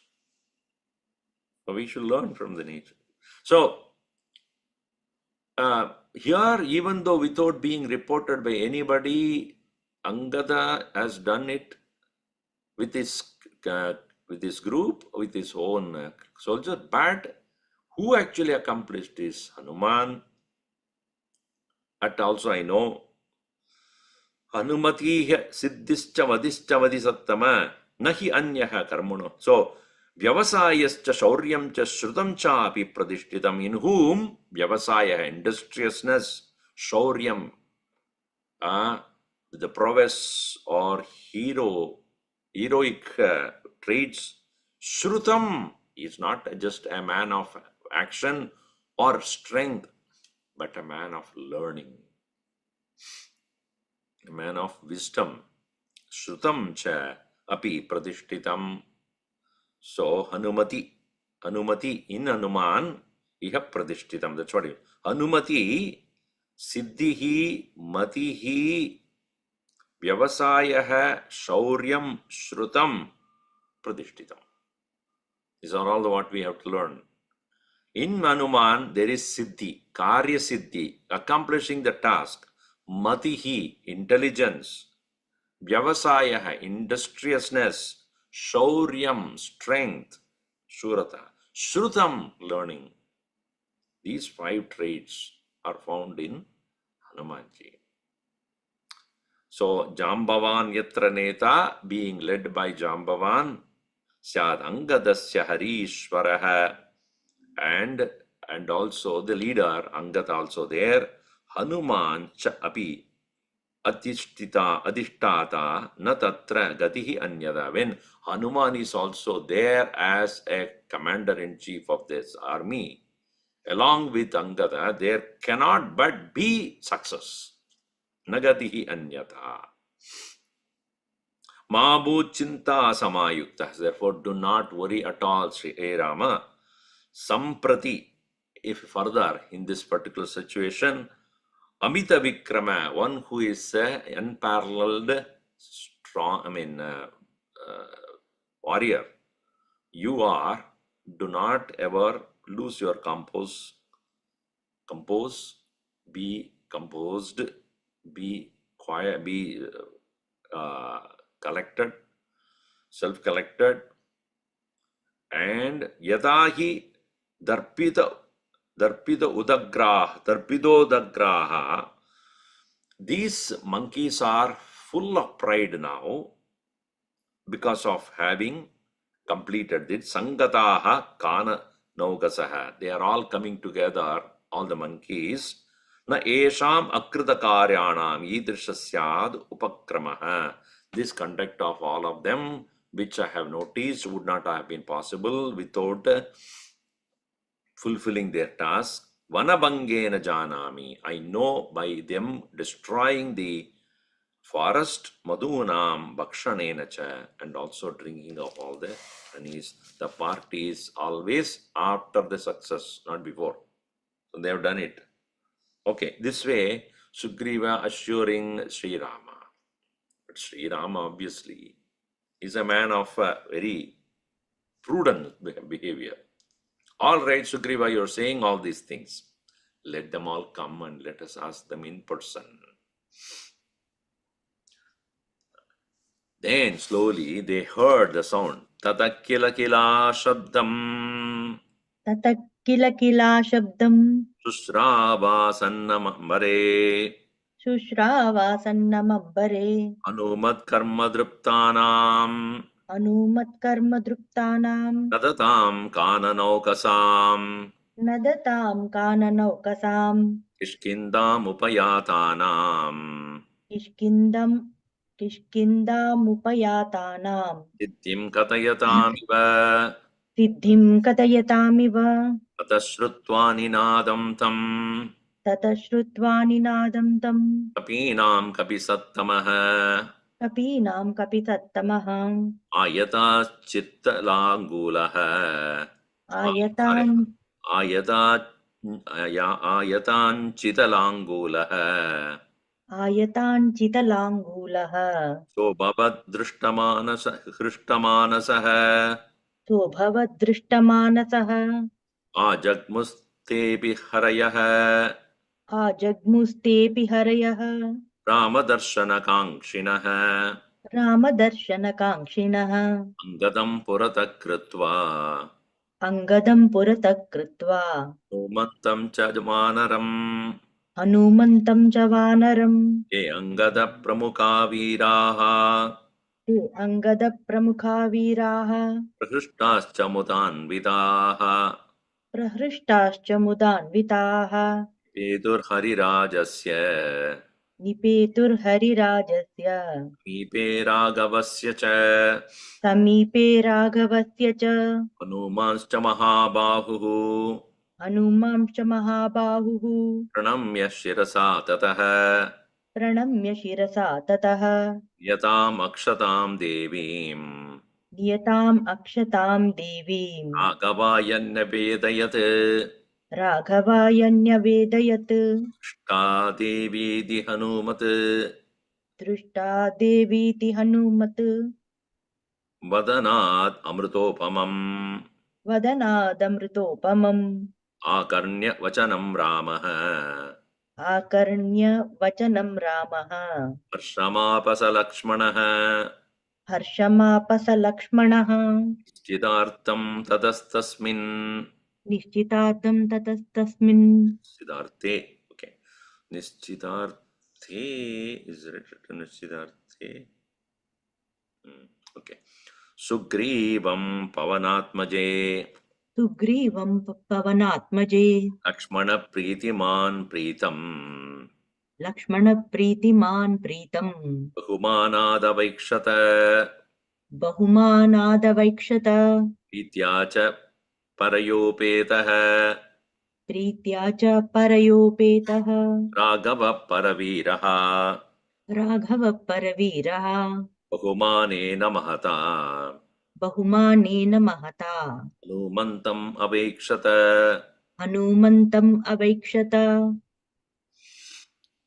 Speaker 1: So we should learn from the nature. So, here, even though without being reported by anybody, Angada has done it with his group, with his own soldier. But who actually accomplished this? Hanuman. At also I know, Hanumati siddhischa vadischa vadisattama nahi anyaha karmano. So, Vyavasayascha shauryam cha shrutam cha api pradishtitam, in whom Vyavasaya, industriousness, shauryam, the prowess or heroic traits, shrutam is not just a man of action or strength, but a man of learning, a man of wisdom. Shrutam cha api pradishtitam. So Hanumati in Hanuman iha pradishtitam. That's what it is. Hanumati siddhihi matihi vyavasayah shauryam shrutam pradishtitam. These are all what we have to learn. In Hanuman, there is Siddhi, Karya Siddhi, accomplishing the task. Matihi, intelligence. Vyavasayaha, industriousness. Shauryam, strength. Shurata. Shrutam, learning. These 5 traits are found in Hanumanji. So, Jambavan Yatra Neta, being led by Jambavan, Syad Angadasya Harishwaraha, and also the leader, Angad also there, Hanuman cha api adhishtata na tatra gatihi anyada. When Hanuman is also there as a commander-in-chief of this army, along with Angada, there cannot but be success. Nagatihi anyata. Mabu chinta samayukta. Therefore, do not worry at all, Sri Rama. Samprati, if further in this particular situation, Amita Vikrama, one who is unparalleled, strong, warrior, you are, do not ever lose your compose, be composed, be quiet, be collected, self-collected, and yadahi darpita darpidodagraha. These monkeys are full of pride now because of having completed it. Sangataha kana naugasaha. They are all coming together, all the monkeys. Na esham akrita karyanam idrishasyad upakramaha. This conduct of all of them, which I have noticed, would not have been possible without fulfilling their task. Vanabhangena janami. I know by them destroying the forest, madhunam bhakshanena cha, and also drinking of all the honeys. The party is always after the success, not before. So they have done it. Okay, this way Sugriva assuring Sri Rama. But Sri Rama obviously is a man of very prudent behavior. All right, Sugriva, you're saying all these things. Let them all come and let us ask them in person. Then slowly they heard the sound. Tata kila kila shabdam.
Speaker 2: ततः किल किला शब्दम्
Speaker 1: Sushrava sannamambare.
Speaker 2: शुश्रावासन्नमब्बरे
Speaker 1: Anumat karma druptanam.
Speaker 2: हनूमत्कर्मदृप्तानाम्
Speaker 1: Tadatam kananaukasam.
Speaker 2: नदताम् काननौकसाम्
Speaker 1: Kishkindam upayatanam.
Speaker 2: किष्किन्धामुपयातानाम्
Speaker 1: Siddhim katayatamiva.
Speaker 2: सिद्धिम् कथयतामिव
Speaker 1: Atashrutva ninadam tam.
Speaker 2: ततः श्रुत्वा निनादं तं
Speaker 1: Kapinam kapisattamaha.
Speaker 2: कपीनां कपिसत्तमः
Speaker 1: Ayata chittalaangulaha. Sorry.
Speaker 2: आयतान्
Speaker 1: Ayatan chitalangulaha.
Speaker 2: आयताञ्चितलाङ्गूलः
Speaker 1: So bhavat hrishtamanasaha.
Speaker 2: सोऽभवद्दृष्टमानसः
Speaker 1: Ajagmustepi harayaha.
Speaker 2: आजग्मुस्तेऽपि हरयः
Speaker 1: Ramadarshana kankshinaha.
Speaker 2: रामदर्शनकाङ्क्षिणः
Speaker 1: Angadam purata kritva.
Speaker 2: अङ्गदं पुरतः कृत्वा
Speaker 1: Numantam chadmanaram.
Speaker 2: हनूमन्तं च वानरम्
Speaker 1: Ye angada pramukha viraha.
Speaker 2: ते अङ्गदप्रमुखा वीराः
Speaker 1: Prahishtascha mudanvidaha.
Speaker 2: प्रहृष्टाश्च मुदान्विताः
Speaker 1: Pedur harirajasya.
Speaker 2: निपेतुर्हरिराजस्य
Speaker 1: Mipe ragavasya cha.
Speaker 2: समीपे राघवस्य च
Speaker 1: Hanumanscha mahabahuhu.
Speaker 2: हनूमांश्च महाबाहुः
Speaker 1: Pranamya shirasa tataha.
Speaker 2: प्रणम्य शिरसा ततः
Speaker 1: Yatam akshatam devim.
Speaker 2: नियताम् अक्षताम् देवीम्
Speaker 1: Agavayannavedayat.
Speaker 2: राघवाय न्यवेदयत्
Speaker 1: Shta devi di hanumat.
Speaker 2: दृष्टा देवीति हनूमत्
Speaker 1: Vadanat amritopamam.
Speaker 2: वदनादमृतोपमम्
Speaker 1: आकर्ण्य वचनं रामः
Speaker 2: आकर्ण्य वचनं रामः
Speaker 1: हर्षमापस लक्ष्मणः
Speaker 2: हर्षमापस लक्ष्मणः
Speaker 1: चिदार्थं ततस्तस्मिन्
Speaker 2: निश्चितार्थं ततस्तस्मिन्
Speaker 1: सिद्धार्थे okay निश्चितार्थे is it written निश्चितार्थे okay सुग्रीवं पवनात्मजे
Speaker 2: सुग्रीवं पवनात्मजे
Speaker 1: लक्ष्मणप्रीतिमान् प्रीतम्
Speaker 2: लक्ष्मणप्रीतिमान् प्रीतम्
Speaker 1: बहुमानादवैक्षत
Speaker 2: बहुमानादवैक्षत
Speaker 1: प्रीत्या च परयोपेतः
Speaker 2: प्रीत्या च परयोपेतः
Speaker 1: राघवः परवीरः
Speaker 2: राघवः परवीरः
Speaker 1: बहुमानेन महता
Speaker 2: बहुमानेन महता
Speaker 1: हनुमन्तम् अवेक्षत
Speaker 2: हनूमन्तम् अवैक्षत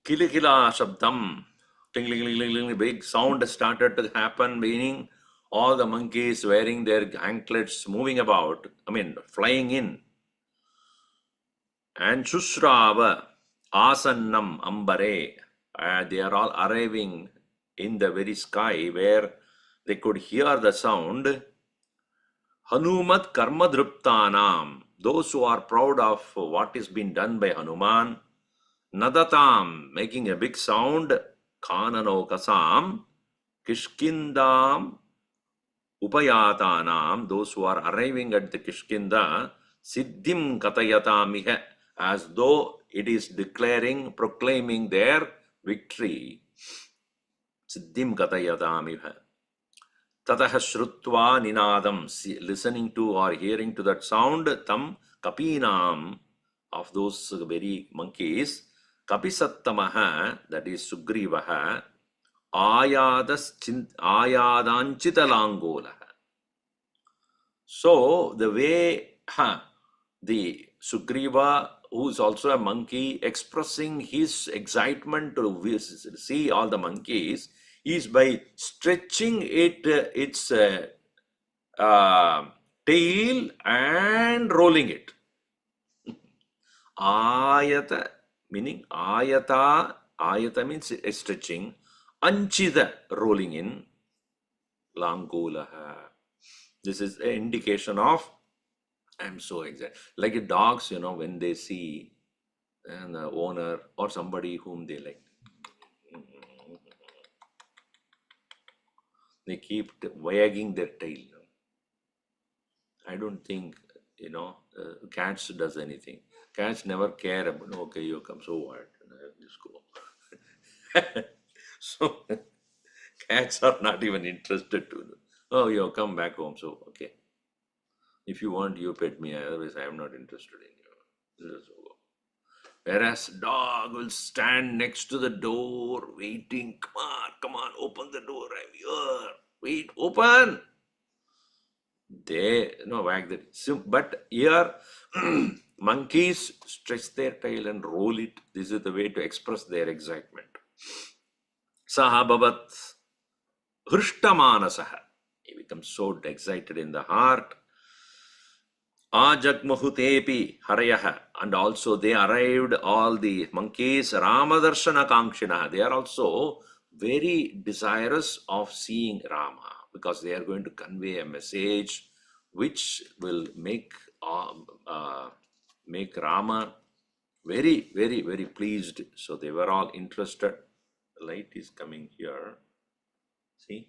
Speaker 1: Kilkila शब्दम tingling ling ling big sound started to happen, meaning all the monkeys wearing their anklets moving about, I mean flying in. And shushrava asannam ambare, they are all arriving in the very sky where they could hear the sound. Hanumat karma druptanam, those who are proud of what is being done by Hanuman. Nadatam, making a big sound. Kananokasam, Kishkindam, Upayatanam, those who are arriving at the Kishkinda, Siddhim Katayatamiha, as though it is declaring, proclaiming their victory. Siddhim Katayatamiha. Tataha Shrutva Ninadam, listening to or hearing to that sound, Tam Kapinam, of those very monkeys, Kapisattamaha, that is Sugrivaha, Ayadanchitalangola. So, the way the Sugriva, who is also a monkey, expressing his excitement to see all the monkeys, is by stretching its tail and rolling it. Ayata, meaning ayata, ayata means stretching, anchida, rolling in, langulaha. This is an indication of, I'm so excited. Like dogs, when they see the owner or somebody whom they like, they keep wagging their tail. I don't think, cats does anything. Cats never care about, okay, you come, so what? Just go. So, cats are not even interested to, oh, you come back home, so, okay. If you want, you pet me, otherwise I am not interested in you. Just go. Whereas dog will stand next to the door, waiting, come on, open the door, I'm here. Wait, open. They wag their. So, but here, monkeys stretch their tail and roll it. This is the way to express their excitement. Sahabhavat Hristamanasaha. He becomes so excited in the heart. Ajagmahutepi Harayaha. And also they arrived, all the monkeys, Ramadarshana Kankshina. They are also very desirous of seeing Rama, because they are going to convey a message which will make Rama very, very, very pleased. So they were all interested. The light is coming here. See,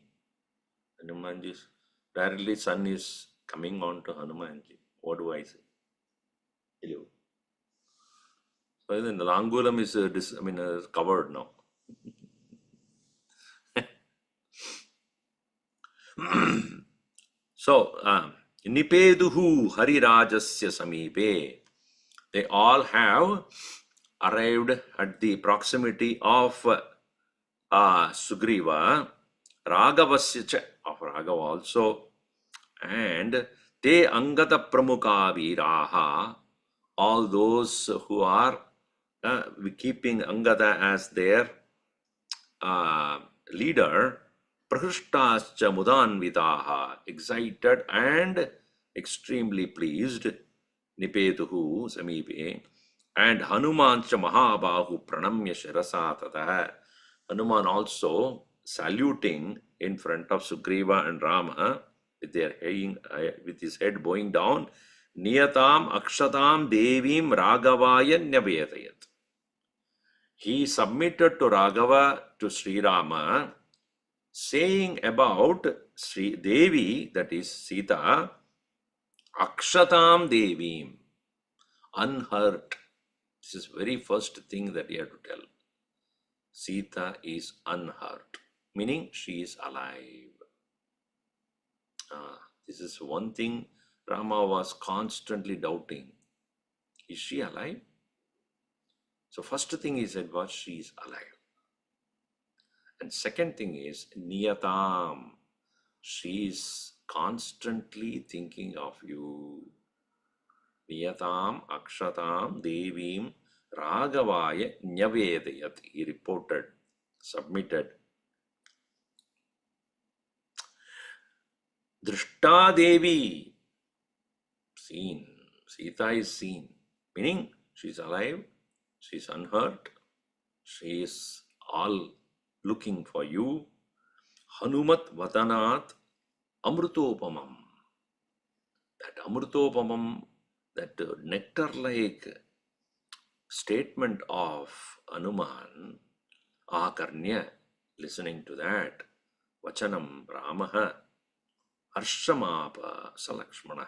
Speaker 1: Hanumanji's directly sun is coming on to Hanumanji. What do I say? Hello. So then the Langulam is covered now. So, Nipeduhu Harirajasya Samipe. They all have arrived at the proximity of Sugriva, Ragavasya of Raghava also, and Te Angata Pramuka Viraha, all those who are keeping Angada as their leader, Prahishtascha Mudanvitaha, excited and extremely pleased. Nipetuhu Samipe, and Hanumancha Mahabahu Pranamya Shirasa Tataha. Hanuman also saluting in front of Sugriva and Rama with with his head bowing down. Niyatam Akshatam Devim Ragavaya Nyavedayat. He submitted to Raghava, to Sri Rama, saying about Sri Devi, that is Sita, Akshatam Devim, unhurt. This is very first thing that you have to tell. Sita is unhurt, meaning she is alive. This is one thing Rama was constantly doubting. Is she alive? So first thing he said was she is alive. And second thing is Niyatam. She is constantly thinking of you. Niyatam Akshatam Devim Ragavaya Nyavedayat. He reported, submitted. Drishta Devi, seen. Sita is seen, meaning she is alive, she is unhurt, she is all looking for you. Hanumat Vatanat Amrutopamam. That Amrutopamam, that nectar-like statement of Hanuman, Akarnya, listening to that, Vachanam Ramaha, Harshamapa Salakshmana.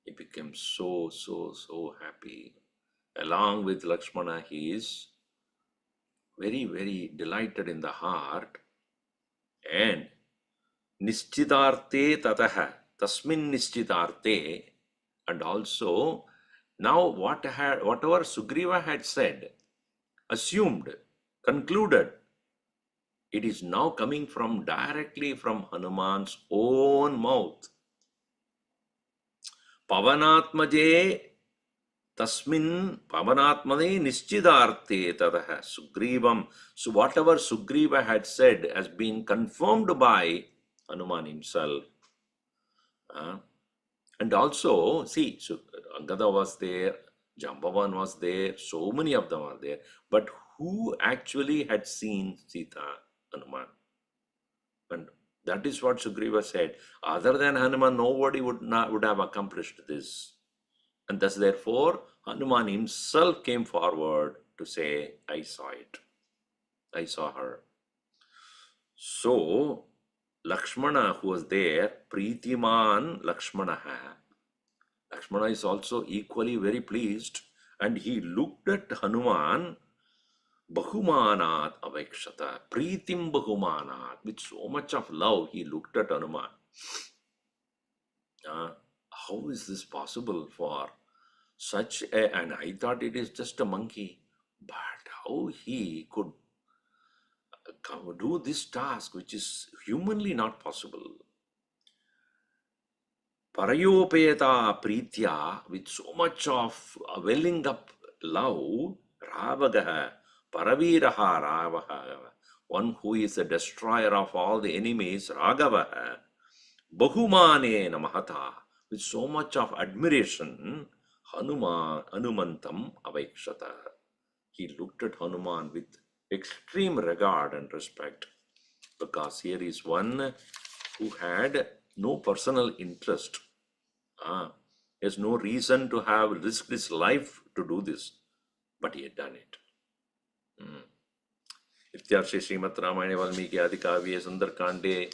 Speaker 1: He became so happy. Along with Lakshmana, he is very delighted in the heart. And Nischidarte Tataha, Tasmin Nischidarte, and also now whatever Sugriva had said, assumed, concluded, it is now coming directly from Hanuman's own mouth. Pavanatmaje Tasmin Pavanatmane Nischidarte Tataha Sugrivam. So whatever Sugriva had said has been confirmed by Hanuman himself. And also, see, so Angada was there, Jambavan was there, so many of them are there. But who actually had seen Sita? Hanuman. And that is what Sugriva said. Other than Hanuman, nobody would have accomplished this. And thus, therefore, Hanuman himself came forward to say, I saw it. I saw her. So, Lakshmana, who was there, Pritiman Lakshmanaha. Lakshmana is also equally very pleased. And he looked at Hanuman, Bahumanat Avekshata, Pritim Bahumanat, with so much of love, he looked at Hanuman. How is this possible for such a, and I thought it is just a monkey, but how he could do this task, which is humanly not possible. Parayopeta Pritya, with so much of welling up love, Ravagaha, Paraviraha Ravaha, one who is the destroyer of all the enemies, Raghavaha, Bahumane Namahata, with so much of admiration, Hanumantam Avekshata. He looked at Hanuman with extreme regard and respect, because here is one who had no personal interest. There's no reason to have risked his life to do this, but he had done it. Ityarshi Srimad Ramayana Valmiki Adikavya Sundarakande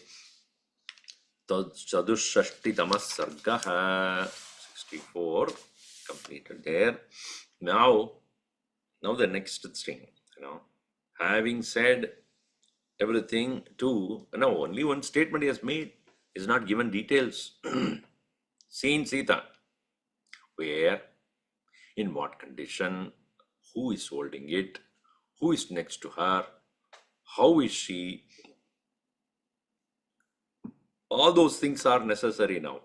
Speaker 1: Chadushashti Sarga 64 completed there. Now the next thing, having said everything only one statement he has made, is not given details. Seen Sita, where, in what condition, who is holding it, who is next to her, how is she. All those things are necessary now.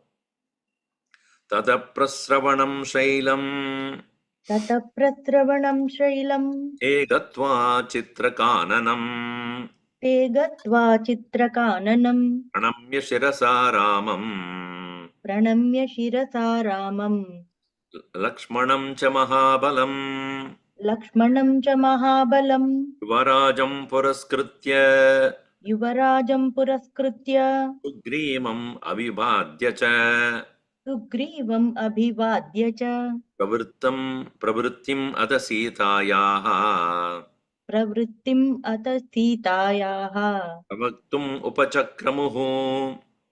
Speaker 1: Tata prasravanam shailam.
Speaker 2: Tata pratravanam shailam.
Speaker 1: Te gatva chitrakananam.
Speaker 2: Te gatva chitrakananam.
Speaker 1: Pranamya shirasa ramam.
Speaker 2: Pranamya shirasa ramam.
Speaker 1: Lakshmanam cha Mahabalam
Speaker 2: लक्ष्मणं च महाबलं
Speaker 1: Yuvarajam Puraskritya
Speaker 2: युवराजं पुरस्कृत्य
Speaker 1: Sugrimam Avibhadya cha
Speaker 2: सुग्रीवम् अभिवाद्य च
Speaker 1: Pravrittim Ada Sitayaha
Speaker 2: प्रवृत्तिम् अथ सीतायाः
Speaker 1: Pravaktum Upachakramuhu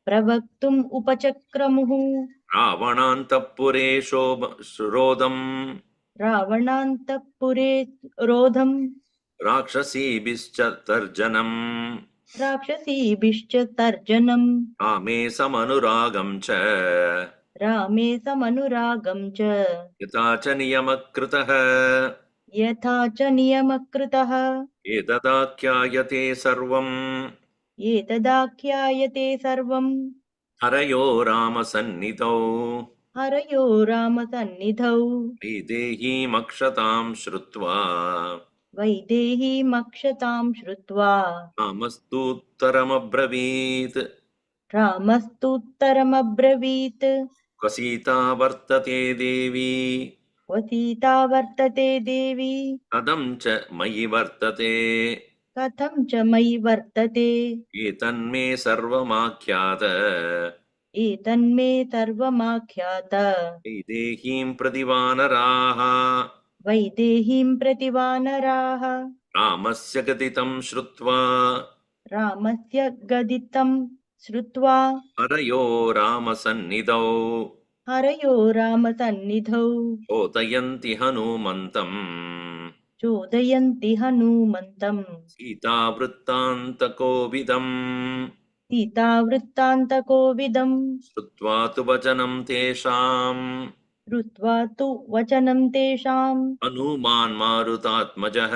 Speaker 2: प्रवक्तुम् उपचक्रमुः
Speaker 1: Ravanantapure Shrodam
Speaker 2: रावणान्तःपुरे रोधम्
Speaker 1: Rakshasibhischa Tarjanam
Speaker 2: राक्षसीभिश्च तर्जनम्
Speaker 1: Ame Samanuragam cha
Speaker 2: रामे समनुरागं च
Speaker 1: Yata cha Niyamakritah
Speaker 2: यथा च नियमकृतः
Speaker 1: एतदाख्यायते सर्वम्
Speaker 2: एतदाख्यायते सर्वम्
Speaker 1: हरयो रामसन्निधौ
Speaker 2: हरयो रामसन्निधौ
Speaker 1: वैदेहीमक्षतां श्रुत्वा
Speaker 2: वैदेहीमक्षतां श्रुत्वा
Speaker 1: रामस्तूत्तरमब्रवीत्
Speaker 2: रामस्तुत्तरमब्रवीत्
Speaker 1: क्वसीता वर्तते देवी
Speaker 2: क्वसीता वर्तते देवी
Speaker 1: कथं च मयि वर्तते
Speaker 2: कथं च मयि वर्तते
Speaker 1: एतन्मे सर्वमाख्यात
Speaker 2: एतन्मे सर्वमाख्यात
Speaker 1: वैदेहीं प्रतिवानराः
Speaker 2: वैदेहीं प्रति वानराः
Speaker 1: रामस्य गदितं श्रुत्वा
Speaker 2: रामस्य गदितं श्रुत्वा
Speaker 1: हरयो रामसन्निधौ
Speaker 2: हरयो रामसन्निधौ
Speaker 1: चोदयन्ति हनूमन्तम्
Speaker 2: चोदयन्ति हनूमन्तम्
Speaker 1: सीतावृत्तान्तकोविदम्
Speaker 2: सीतावृत्तान्तकोविदम्
Speaker 1: श्रुत्वा तु वचनं तेषाम्
Speaker 2: श्रुत्वा तु वचनं तेषाम्
Speaker 1: हनूमान् मारुतात्मजः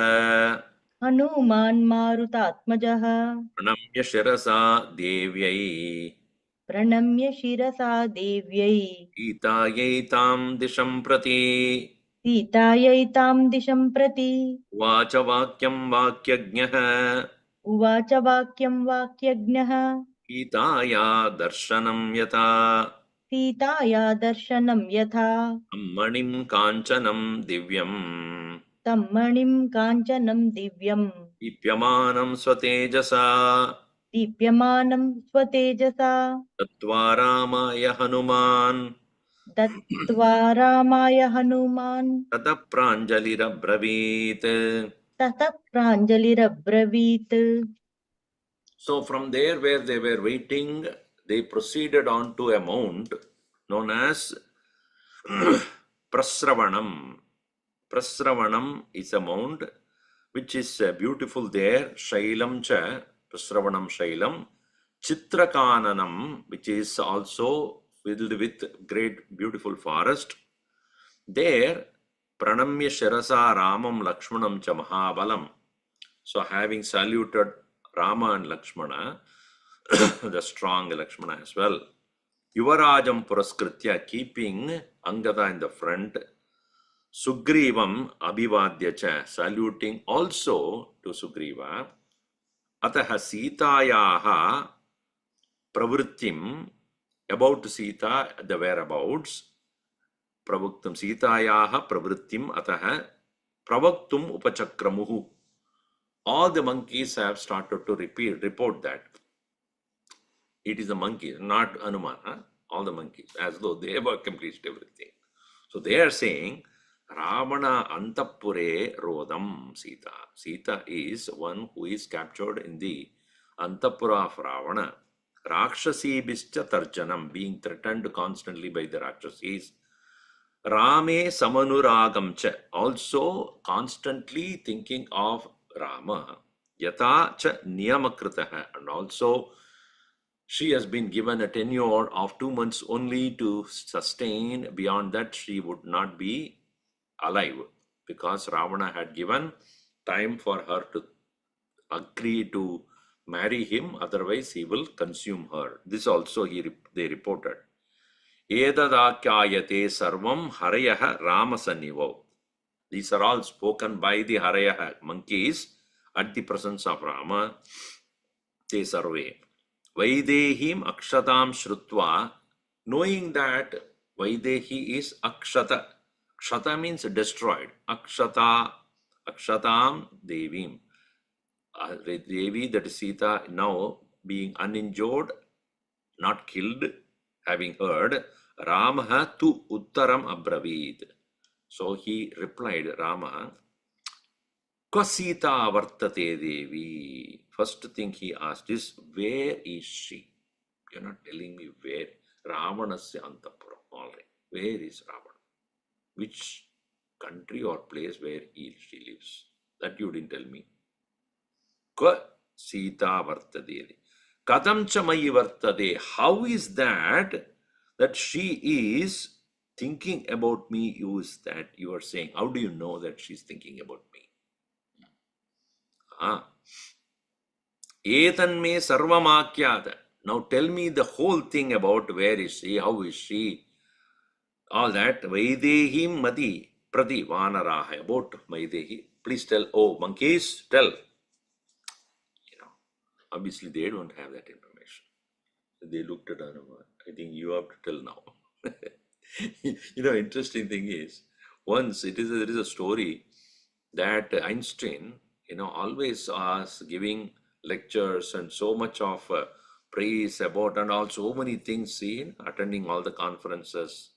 Speaker 2: हनूमान् मारुतात्मजः
Speaker 1: प्रणम्य शिरसा देव्यै
Speaker 2: प्रणम्य शिरसा देव्यै
Speaker 1: सीतायै तां दिशं प्रति
Speaker 2: सीतायै तां दिशं प्रति
Speaker 1: उवाच वाक्यं वाक्यज्ञः
Speaker 2: उवाच वाक्यं वाक्यज्ञः
Speaker 1: सीताया दर्शनं यथा
Speaker 2: सीताया दर्शनं यथा
Speaker 1: मणिं काञ्चनं दिव्यम्
Speaker 2: तं मणिं काञ्चनं दिव्यम्
Speaker 1: दीप्यमानं स्वतेजसा
Speaker 2: दीप्यमानं स्वतेजसा
Speaker 1: दत्त्वा रामाय हनुमान्
Speaker 2: दत्त्वा रामाय हनुमान्
Speaker 1: ततः प्राञ्जलिरब्रवीत्.
Speaker 2: ततः प्राञ्जलिरब्रवीत्
Speaker 1: So from there where they were waiting, they proceeded on to a mount known as Prasravanam. Prasravanam is a mount which is beautiful there. Shailam cha, Prasravanam Shailam. Chitrakananam, which is also filled with great beautiful forest. There, Pranamya Shirasa Ramam Lakshmanam cha Mahabalam. So having saluted Rama and Lakshmana, the strong Lakshmana as well, Yuvarajam Puraskritya, keeping Angada in the front, Sugrivam Abhivadya cha, saluting also to Sugriva, Ataha Sitayaha Pravrittim, about Sita, the whereabouts, Pravuktam Sitayaha Pravrittim Ataha Pravaktum Upachakramuhu. All the monkeys have started to report that. It is the monkeys, not Hanuman. All the monkeys, as though they have accomplished everything. So they are saying, Ravana Antapure Rodam Sita. Sita is one who is captured in the Antapura of Ravana. Rakshasi Bischa Tarjanam, being threatened constantly by the Rakshasis. Rame Samanuragam cha, also constantly thinking of Rama. Yata cha Niyamakritaha, and also she has been given a tenure of 2 months only to sustain. Beyond that, she would not be alive, because Ravana had given time for her to agree to marry him, otherwise he will consume her. This also they reported. Edadakyayate sarvam harayaha ramasanivo. These are all spoken by the harayaha monkeys at the presence of Rama. Te sarve. Vaidehim akshatam shrutva, knowing that Vaidehi is Akshata. Kshata means destroyed. Akshata, Akshatam Devim. Devi, that is Sita, now being uninjured, not killed, having heard, Ramaha tu uttaram abravid. So he replied, Rama, Kasita vartate Devi. First thing he asked is, where is she? You're not telling me where. Ravanasya Antapuram. All right. Where is Ravana? Which country or place where she lives? That you didn't tell me. Ka Sita vartate. Katam cha mayi vartate. How is that she is thinking about me? Use that you are saying. How do you know that she's thinking about me? Etanme sarvamakyata. Now tell me the whole thing about where is she, how is she, all that. Vaidehim mati prati vanaraha. About Vaidehi. Please tell. Oh, monkeys, tell. Obviously they don't have that information. They looked at Hanuman. I think you have to tell now. Interesting thing is, once there is a story that Einstein, always was giving lectures and so much of praise about and all so many things, attending all the conferences,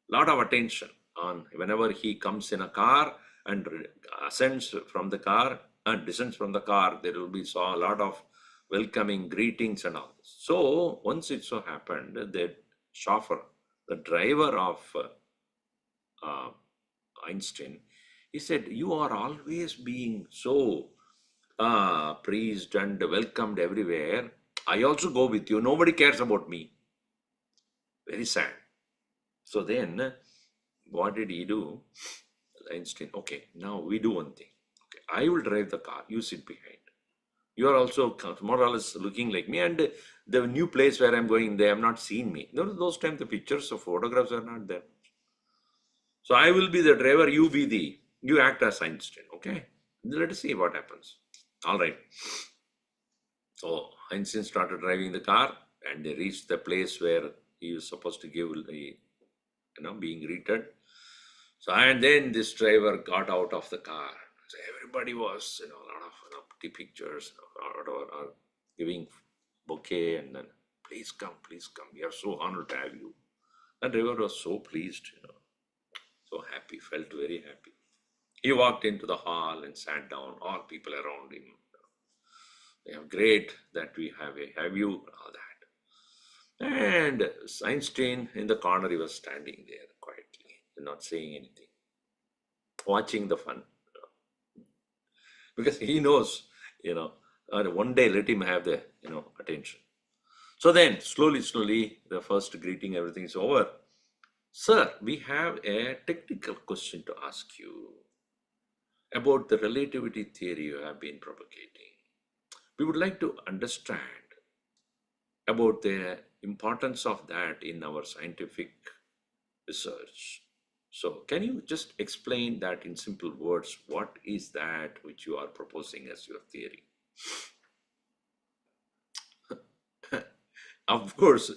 Speaker 1: lot of attention on whenever he comes in a car and ascends from the car and descends from the car, there will be a lot of welcoming greetings and all this. So once it so happened that chauffeur, the driver of Einstein, he said, you are always being so praised and welcomed everywhere. I also go with you. Nobody cares about me. Very sad. So then, what did he do? Einstein, okay, now we do one thing. Okay, I will drive the car. You sit behind. You are also more or less looking like me. And the new place where I'm going, they have not seen me. Those times the pictures or photographs are not there. So I will be the driver. You act as Einstein. Okay. Let us see what happens. All right. So Einstein started driving the car and they reached the place where he was supposed to give the, being greeted. So, and then this driver got out of the car. So everybody was, a lot of pictures, or giving bouquet, and then please come. We are so honored to have you. And driver was so pleased, so happy, felt very happy. He walked into the hall and sat down. All people around him. They are great that we have you, all that. And Einstein in the corner, he was standing there quietly, not saying anything, watching the fun. Because he knows, one day let him have the, attention. So then, slowly, the first greeting, everything is over. Sir, we have a technical question to ask you about the relativity theory you have been propagating. We would like to understand about the importance of that in our scientific research. So can you just explain that in simple words? What is that which you are proposing as your theory? Of course,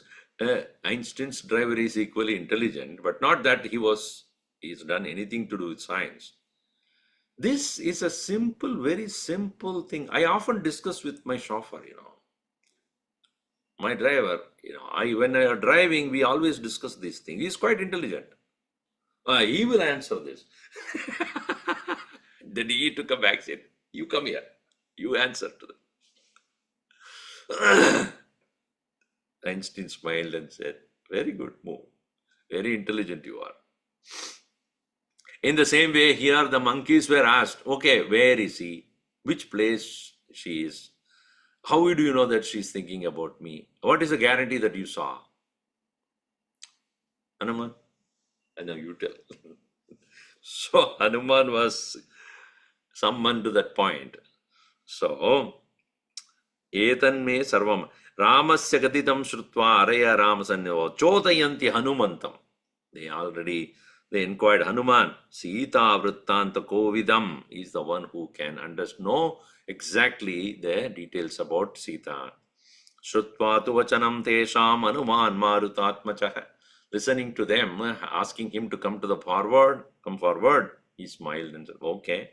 Speaker 1: Einstein's driver is equally intelligent, but not that he's done anything to do with science. This is a very simple thing. I often discuss with my chauffeur, my driver, when I are driving, we always discuss these things. He's quite intelligent. He will answer this. Then he took a back seat. You come here. You answer to them. Einstein smiled and said, very good move. Very intelligent you are. In the same way, here the monkeys were asked, okay, where is he? Which place she is? How do you know that she's thinking about me? What is the guarantee that you saw? Hanuman? I know you tell. So Hanuman was summoned to that point. So, etan me sarvam. Ramasya gatitam shrutva araya ramasanyo chodayanti hanumantam. They inquired, Hanuman, Sita vrittanta kovidam is the one who can know exactly the details about Sita. Shrutva tu vachanam tesham Hanuman marutatmachah. listening to them, asking him to come forward. He smiled and said, okay.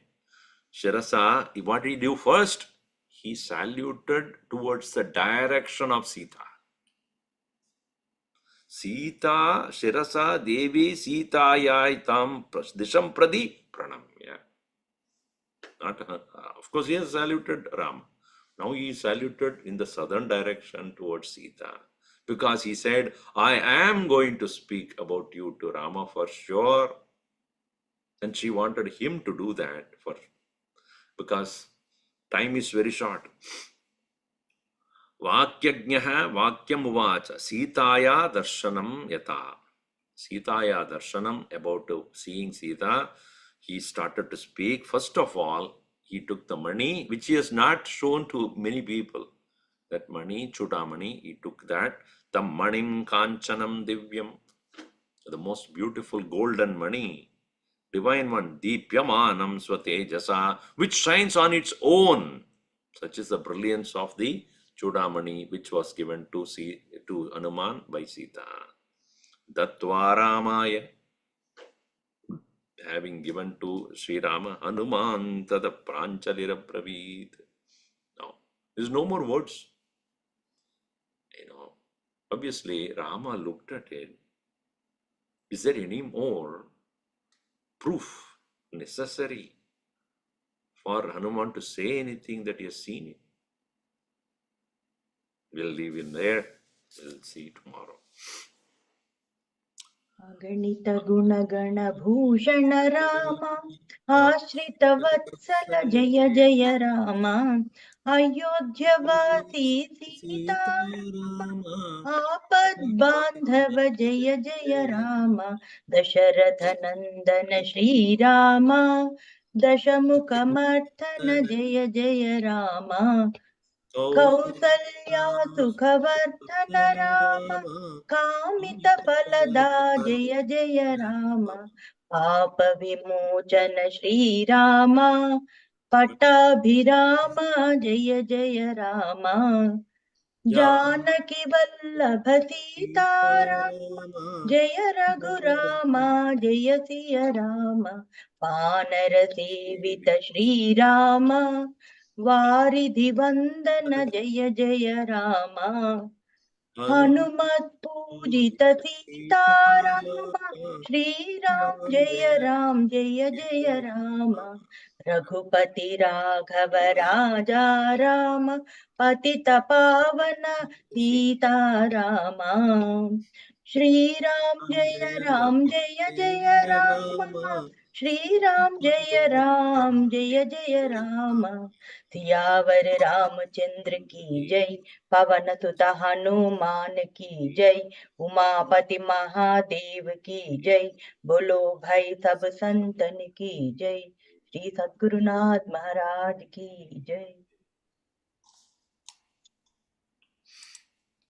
Speaker 1: Shirasa, what did he do first? He saluted towards the direction of Sita. Sita, Shirasa, Devi, Sitayai tam disham pradi pranamya. Not, of course, he has saluted Ram. Now he saluted in the southern direction towards Sita. Because he said, I am going to speak about you to Rama for sure. And she wanted him to do that because time is very short. Vakyajnyaha vakyam Sitaya darshanam yata. Sitaya darshanam, about seeing Sita, he started to speak. First of all, he took the money, which he has not shown to many people. That money, Chudamani, he took that. The manim kanchanam divyam, the most beautiful golden money, divine one, deepyamanam swatejasa, which shines on its own. Such is the brilliance of the Chudamani, which was given to Hanuman by Sita. Dattva Ramaya, having given to Sri Rama, Hanuman tada pranchalira praveed. Now, there's no more words. Obviously, Rama looked at it. Is there any more proof necessary for Hanuman to say anything that he has seen it? We'll leave in there. We'll see tomorrow.
Speaker 2: अगणित गुणगण भूषण राम आश्रित वत्सल जय जय राम अयोध्यवासी सीताराम आपद बांधव जय जय राम दशरथ नंदन श्री राम दशमुख मर्दन जय जय राम कौसल्या सुखवर्धन राम कामित फलदा जय जय राम पाप विमोचन श्री राम पट्टाभिराम जय जय राम जानकी वल्लभ सीताराम जय रघुराम जय सिय राम वानर सेवित श्री राम वारिधि वंदन जय जय राम हनुमत पूजित सीताराम श्री राम जय जय राम रघुपति राघव राजा राम पतित पावन सीताराम श्री राम जय जय राम श्री राम जय जय राम सियावर रामचंद्र की जय पवन सुत हनुमान की जय उमापति महादेव की जय बोलो भाई सब संतन की जय श्री सद्गुरुनाथ महाराज की जय।